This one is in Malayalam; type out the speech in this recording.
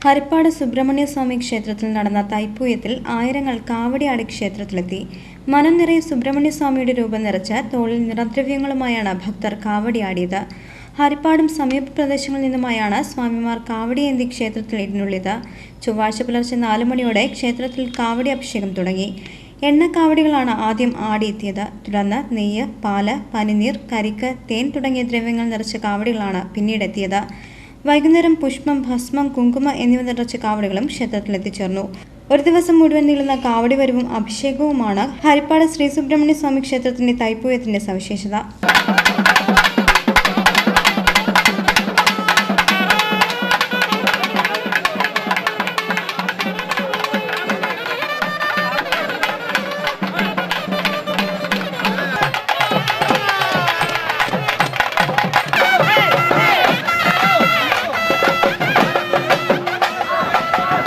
ഹരിപ്പാട് സുബ്രഹ്മണ്യ സ്വാമി ക്ഷേത്രത്തിൽ നടന്ന തൈപ്പൂയത്തിൽ ആയിരങ്ങൾ കാവടിയാടി ക്ഷേത്രത്തിലെത്തി. മനം നിറയെ സുബ്രഹ്മണ്യ സ്വാമിയുടെ രൂപം നിറച്ച് തോളിൽ നിറദ്രവ്യങ്ങളുമായാണ് ഭക്തർ കാവടിയാടിയത്. ഹരിപ്പാടും സമീപ പ്രദേശങ്ങളിൽ നിന്നുമായാണ് സ്വാമിമാർ കാവടിയേന്തി ക്ഷേത്രത്തിൽ എഴുന്നള്ളിയത്. ചൊവ്വാഴ്ച പുലർച്ചെ 4 മണിയോടെ ക്ഷേത്രത്തിൽ കാവടി അഭിഷേകം തുടങ്ങി. എണ്ണക്കാവടികളാണ് ആദ്യം ആടിയെത്തിയത്. തുടർന്ന് നെയ്യ്, പാല്, പനിനീർ, കരിക്ക്, തേൻ തുടങ്ങിയ ദ്രവ്യങ്ങൾ നിറച്ച കാവടികളാണ് പിന്നീടെത്തിയത്. വൈകുന്നേരം പുഷ്പം, ഭസ്മം, കുങ്കുമ എന്നിവ നിറച്ച കാവടികളും ക്ഷേത്രത്തിൽ എത്തിച്ചേർന്നു. ഒരു ദിവസം മുഴുവൻ നീളുന്ന കാവടി വരവും അഭിഷേകവുമാണ് ഹരിപ്പാട് ശ്രീ സുബ്രഹ്മണ്യ സ്വാമി ക്ഷേത്രത്തിന്റെ തൈപ്പൂയത്തിന്റെ സവിശേഷത.